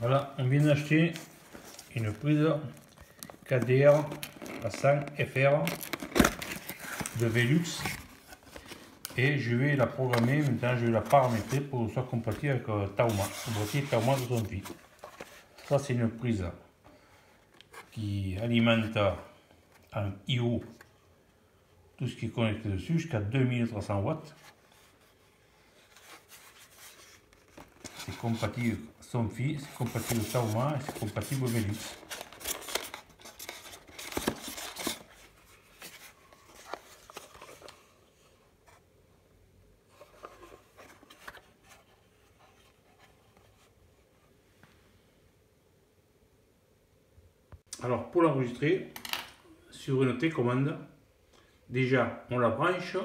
Voilà, on vient d'acheter une prise KDR à 100 FR de Velux et je vais la programmer. Maintenant, je vais la paramétrer pour que ce soit compatible avec Tauma, le boîtier Tauma de son fils. Ça, c'est une prise qui alimente en IO tout ce qui est connecté dessus jusqu'à 2300 watts. C'est compatible Somfy, c'est compatible Tauma et c'est compatible Velux. Alors pour l'enregistrer sur une télécommande, déjà on la branche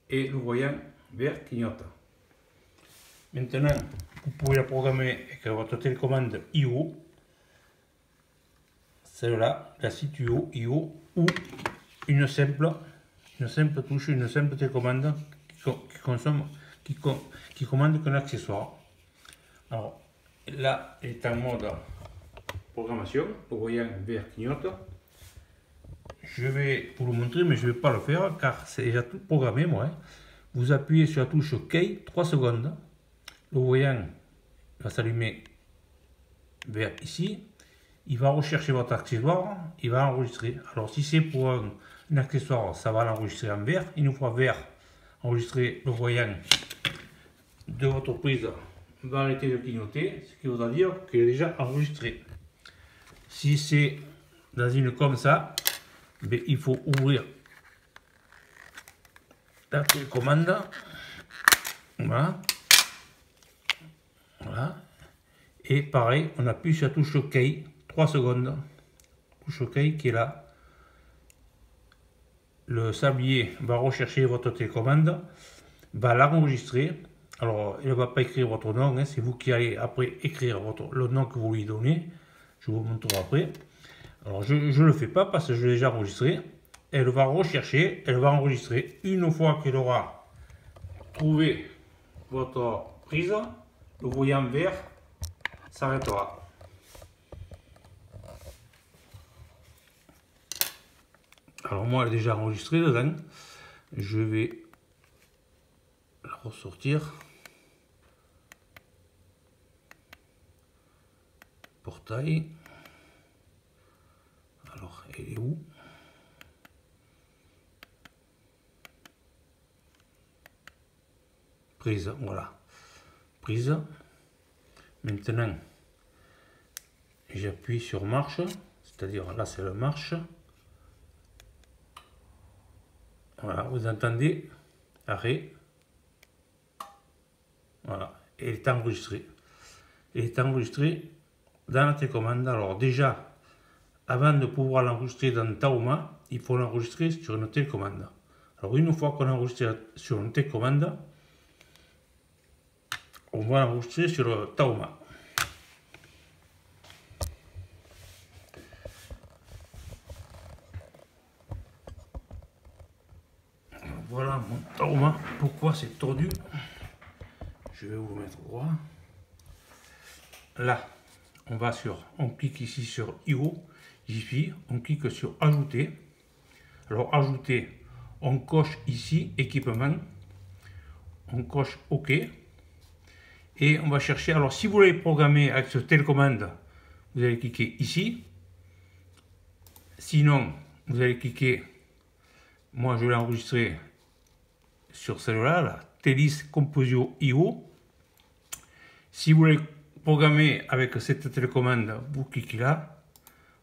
et le voyant vert clignote. Maintenant vous pouvez la programmer avec votre télécommande IO, celle-là, la site IO ou une simple touche, une simple télécommande qui commande qu'un accessoire. Alors là elle est en mode programmation, le voyant vert clignote. Je vais vous le montrer, mais je ne vais pas le faire car c'est déjà tout programmé moi. Vous appuyez sur la touche OK 3 secondes. Le voyant va s'allumer vert ici. Il va rechercher votre accessoire, il va enregistrer. Alors si c'est pour un accessoire, ça va l'enregistrer en vert. Une fois vert enregistré, le voyant de votre prise va arrêter de clignoter, ce qui voudra dire qu'il est déjà enregistré. Si c'est dans une comme ça, ben, il faut ouvrir la télécommande. Voilà. Voilà. Et pareil, on appuie sur la touche OK 3 secondes. Touche OK qui est là. Le sablier va rechercher votre télécommande, va l'enregistrer. Alors, il ne va pas écrire votre nom, hein, c'est vous qui allez après écrire le nom que vous lui donnez. Je vous montrerai après. Alors, je ne le fais pas parce que je l'ai déjà enregistré. Elle va rechercher, elle va enregistrer. Une fois qu'elle aura trouvé votre prise, le voyant vert s'arrêtera. Alors moi, elle est déjà enregistrée dedans. Je vais la ressortir. Portail. Alors, elle est où? Prise, voilà. Prise. Maintenant, j'appuie sur marche, c'est-à-dire là c'est le marche. Voilà, vous entendez, arrêt. Voilà, et elle est enregistrée. Elle est enregistrée dans la télécommande. Alors déjà, avant de pouvoir l'enregistrer dans Tauma, il faut l'enregistrer sur une télécommande. Alors une fois qu'on a enregistré sur une télécommande, on va l'enregistrer sur le Tauma. Voilà mon Tauma. Pourquoi c'est tordu? Je vais vous mettre droit. Là, on clique ici sur IO, JFI, on clique sur ajouter. Alors ajouter, on coche ici équipement, on coche OK et on va chercher. Alors si vous voulez programmer avec cette télécommande, vous allez cliquer ici. Sinon, vous allez cliquer, moi je l'ai enregistré sur celle-là, la Telis Composio IO. Si vous voulez programmer avec cette télécommande, vous cliquez là.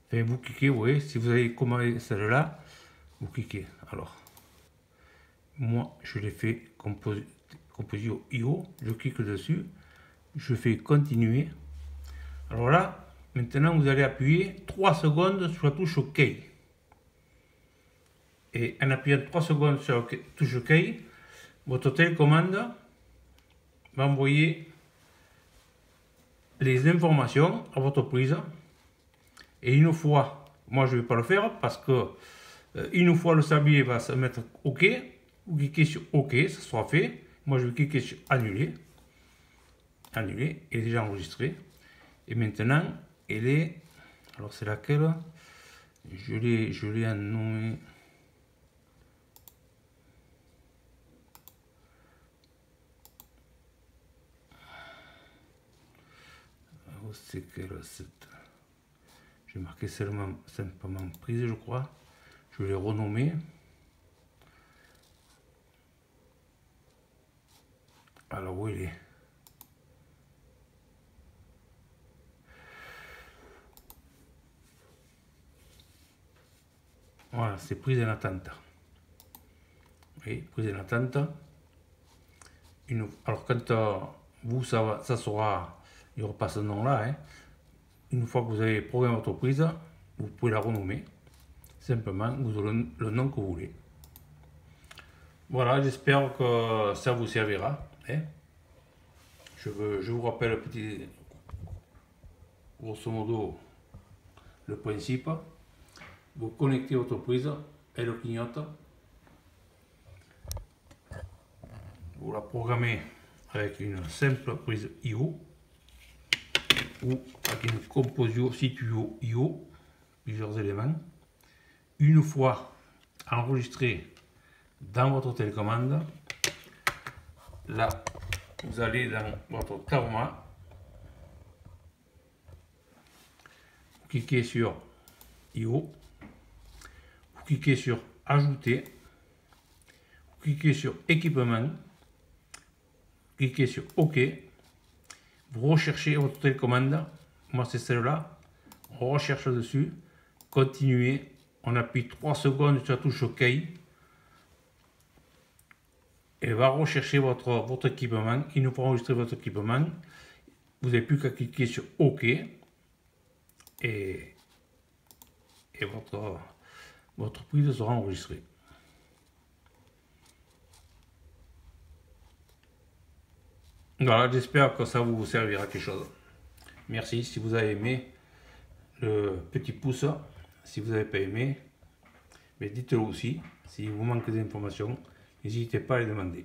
Enfin, vous cliquez, vous voyez, si vous avez commandé celle-là, vous cliquez. Alors, moi, je l'ai fait Composio IO. Je clique dessus. Je fais continuer. Alors là, maintenant, vous allez appuyer 3 secondes sur la touche OK. Et en appuyant 3 secondes sur la touche OK, votre télécommande va envoyer les informations à votre prise. Et une fois, moi je ne vais pas le faire parce que une fois le sablier va se mettre OK, vous cliquez sur OK, ça sera fait. Moi je vais cliquer sur annuler. Annuler, il est déjà enregistré. Et maintenant, elle est... Alors c'est laquelle? Je l'ai en nommé... C'est quelle cette... J'ai marqué seulement simplement prise, je crois. Je l'ai renommé. Alors où il est? Voilà, c'est prise en attente. Oui, prise en attente. Alors quand vous, ça sera, il n'y aura pas ce nom-là. Hein. Une fois que vous avez programmé votre prise, vous pouvez la renommer. Simplement, vous donnez le nom que vous voulez. Voilà, j'espère que ça vous servira. Hein. Je vous rappelle petit, grosso modo, le principe. Vous connectez votre prise, elle clignote. Vous la programmez avec une simple prise I/O ou avec une Composio Situo I/O, plusieurs éléments. Une fois enregistré dans votre télécommande, là vous allez dans votre Karma, vous cliquez sur I/O, vous cliquez sur Ajouter, vous cliquez sur Équipement, cliquez sur OK, vous recherchez votre télécommande, moi c'est celle-là, on recherche dessus, continuez, on appuie 3 secondes sur la touche OK, et va rechercher votre équipement, il nous faut enregistrer votre équipement, vous n'avez plus qu'à cliquer sur OK, et votre prise sera enregistrée. Voilà, j'espère que ça vous servira quelque chose. Merci. Si vous avez aimé, le petit pouce. Si vous n'avez pas aimé, mais dites-le aussi. Si vous manquez d'informations, n'hésitez pas à les demander.